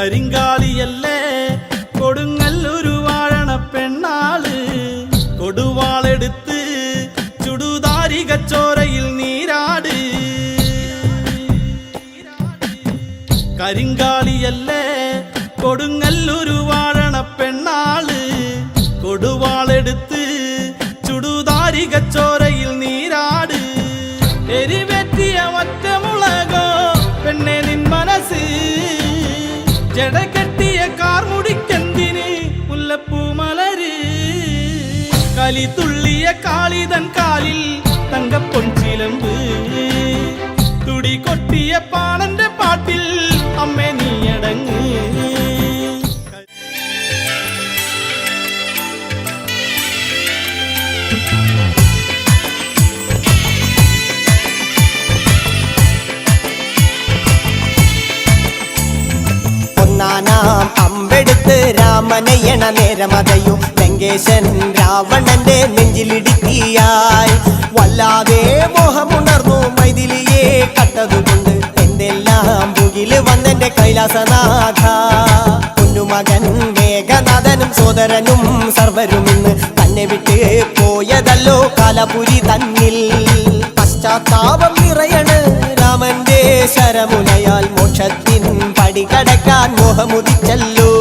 കരിങ്കാളിയല്ലേ കൊടുങ്ങല്ലൊരു വാഴണ പെണ്ണാള് കൊടുവാളെടുത്ത് ചുടുതാരികച്ചോരയിൽ നീരാട് കരിങ്കാളിയല്ലേ കൊടുങ്ങല്ലൊരു വാഴണ പെണ്ണാള് കൊടുവാളെടുത്ത് ചുടുതാരികച്ചോരയിൽ നീരാട് എരിവെറ്റിയ ഒറ്റമുളകോ പെണ്ണെ നിൻ മനസ്സ് ജടകെട്ടിയ കാർമുടിക്കെന്തിന് മുല്ലപ്പൂ മലര് കലി തുള്ളിയ കാളിതൻ കാലിൽ തങ്കപ്പൊൻചിലമ്പ് തുടി കൊട്ടിയ പാണന്റെ പാട്ടിൽ അമ്മേ നീയടങ്ങ് അമ്പെടുത്ത് രാമനയണ നേരമതയും ലങ്കേശൻ രാവണന്റെ നെഞ്ചിലിടുക്കിയായി വല്ലാതെ മോഹമുണർന്നു മൈഥിലിയെ കട്ടതുകൊണ്ട് എന്തെല്ലാം പുകില് വന്നെന്റെ കൈലാസനാഥ കുഞ്ഞുമകൻ മേഘനാഥനും സോദരനും സർവരും ഇന്ന് തന്നെ വിട്ട് പോയതല്ലോ കാലപുരി തന്നിൽ പശ്ചാത്താപം നിറയണ് രാമന്റെ ശരമുനയാൽ മോക്ഷത്തിൻ പടി കടക്കാൻ മോഹമുദിച്ചല്ലോ.